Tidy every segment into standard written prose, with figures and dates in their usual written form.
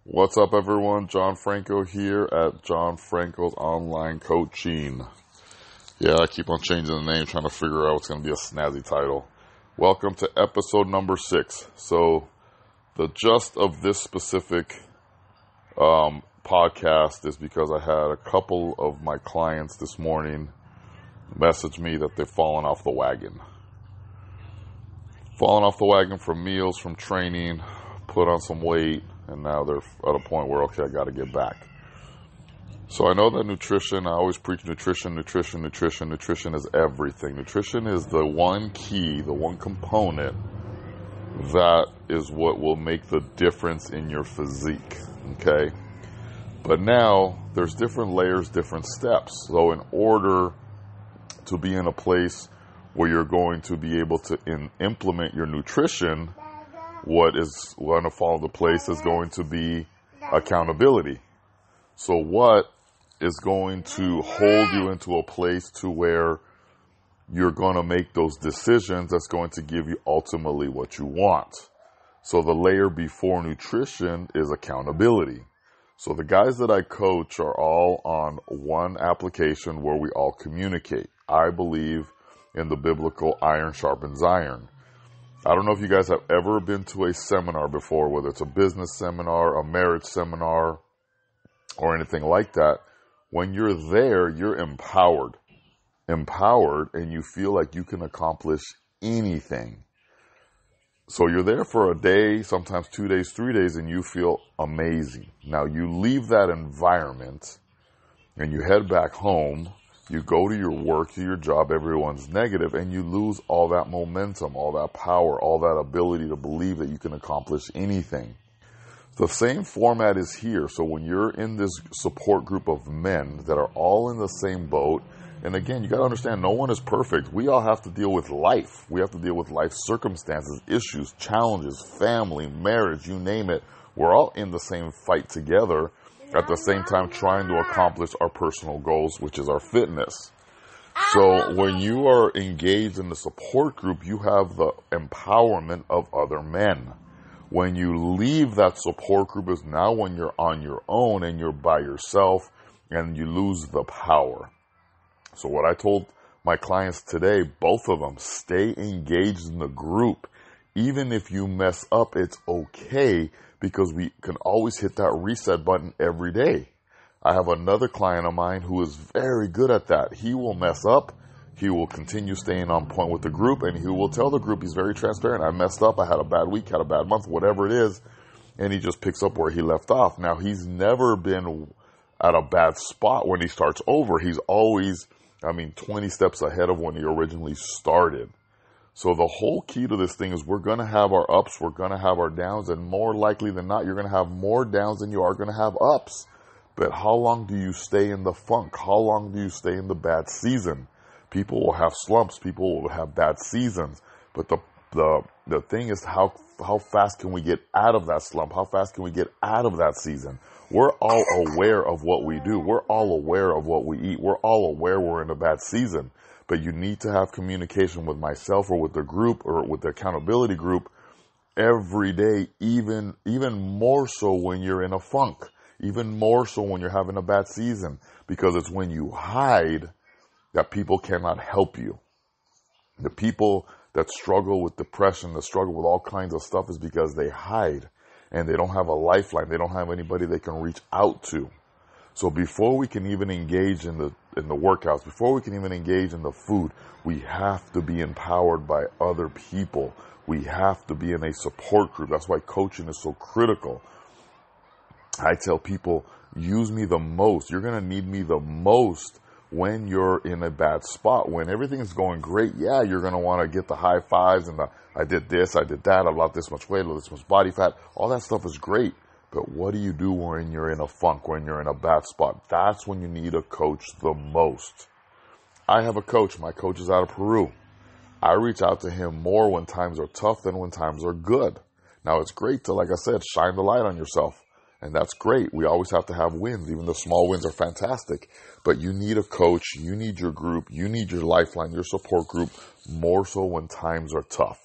What's up, everyone? John Franco here at John Franco's Online Coaching. Yeah, I keep on changing the name, trying to figure out what's going to be a snazzy title. Welcome to episode number 6. So, the gist of this specific podcast is because I had a couple of my clients this morning message me that they've fallen off the wagon. Fallen off the wagon from meals, from training, put on some weight, and now they're at a point where, okay, I got to get back. So I know that nutrition, I always preach nutrition is everything. Nutrition is the one key, the one component that is what will make the difference in your physique, okay? But now there's different layers, different steps. So in order to be in a place where you're going to be able to implement your nutrition, what is going to fall into place is going to be accountability. So what is going to hold you into a place to where you're going to make those decisions that's going to give you ultimately what you want? So the layer before nutrition is accountability. So the guys that I coach are all on one application where we all communicate. I believe in the biblical iron sharpens iron. I don't know if you guys have ever been to a seminar before, whether it's a business seminar, a marriage seminar, or anything like that. When you're there, you're empowered, and you feel like you can accomplish anything. So you're there for a day, sometimes 2 days, 3 days, and you feel amazing. Now you leave that environment and you head back home. You go to your work, to your job, everyone's negative, and you lose all that momentum, all that power, all that ability to believe that you can accomplish anything. The same format is here. So when you're in this support group of men that are all in the same boat, and again, you got to understand, no one is perfect. We all have to deal with life. We have to deal with life circumstances, issues, challenges, family, marriage, you name it. We're all in the same fight together, at the same time trying to accomplish our personal goals, which is our fitness. So when you are engaged in the support group, you have the empowerment of other men. When you leave that support group is now when you're on your own and you're by yourself and you lose the power. So what I told my clients today, both of them, stay engaged in the group. Even if you mess up, it's okay, because we can always hit that reset button every day. I have another client of mine who is very good at that. He will mess up. He will continue staying on point with the group, and he will tell the group, he's very transparent. I messed up. I had a bad week, had a bad month, whatever it is. And he just picks up where he left off. Now, he's never been at a bad spot when he starts over. He's always, 20 steps ahead of when he originally started. So the whole key to this thing is we're going to have our ups, we're going to have our downs, and more likely than not, you're going to have more downs than you are going to have ups. But how long do you stay in the funk? How long do you stay in the bad season? People will have slumps, people will have bad seasons, but the thing is how fast can we get out of that slump? How fast can we get out of that season? We're all aware of what we do. We're all aware of what we eat. We're all aware we're in a bad season. But you need to have communication with myself or with the group or with the accountability group every day, even more so when you're in a funk, even more so when you're having a bad season, because it's when you hide that people cannot help you. The people that struggle with depression, that struggle with all kinds of stuff, is because they hide and they don't have a lifeline. They don't have anybody they can reach out to. So before we can even engage in the workouts, before we can even engage in the food, we have to be empowered by other people. We have to be in a support group. That's why coaching is so critical. I tell people, use me the most. You're going to need me the most when you're in a bad spot. When everything is going great, yeah, you're going to want to get the high fives and I did this, I did that, I lost this much weight, I lost this much body fat. All that stuff is great. But what do you do when you're in a funk, when you're in a bad spot? That's when you need a coach the most. I have a coach. My coach is out of Peru. I reach out to him more when times are tough than when times are good. Now, it's great to, like I said, shine the light on yourself. And that's great. We always have to have wins. Even the small wins are fantastic. But you need a coach. You need your group. You need your lifeline, your support group, more so when times are tough.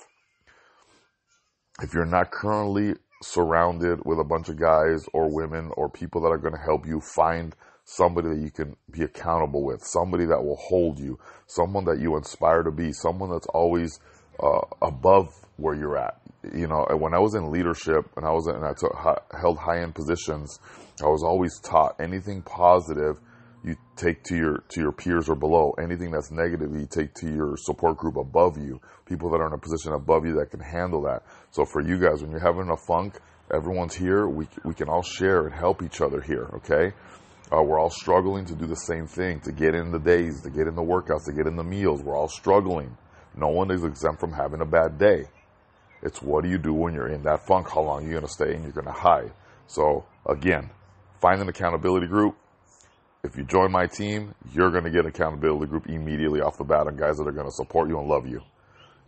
If you're not currently surrounded with a bunch of guys or women or people that are going to help you. Find somebody that you can be accountable with, somebody that will hold you, someone that you inspire to be, someone that's always above where you're at. You know, when I was in leadership and held high-end positions, I was always taught anything positive you take to your peers or below. Anything that's negative, you take to your support group above you, people that are in a position above you that can handle that. So for you guys, when you're having a funk, everyone's here. We can all share and help each other here, okay? We're all struggling to do the same thing, to get in the days, to get in the workouts, to get in the meals. We're all struggling. No one is exempt from having a bad day. It's what do you do when you're in that funk? How long are you going to stay and you're going to hide? So again, find an accountability group. If you join my team, you're going to get an accountability group immediately off the bat and guys that are going to support you and love you.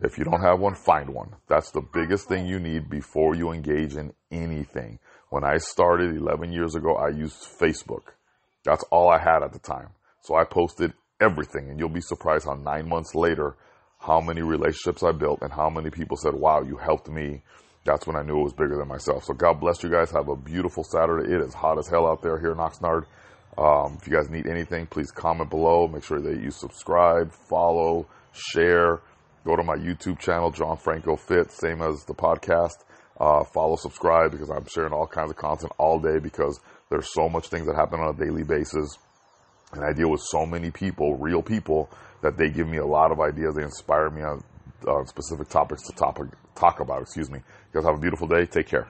If you don't have one, find one. That's the biggest thing you need before you engage in anything. When I started 11 years ago, I used Facebook. That's all I had at the time. So I posted everything, and you'll be surprised how 9 months later, how many relationships I built and how many people said, wow, you helped me. That's when I knew it was bigger than myself. So God bless you guys. Have a beautiful Saturday. It is hot as hell out there here in Oxnard. If you guys need anything, please comment below. Make sure that you subscribe, follow, share. Go to my YouTube channel, John Franco Fit, same as the podcast. Follow, subscribe, because I'm sharing all kinds of content all day because there's so much things that happen on a daily basis. And I deal with so many people, real people, that they give me a lot of ideas. They inspire me on specific topics to talk about. You guys have a beautiful day. Take care.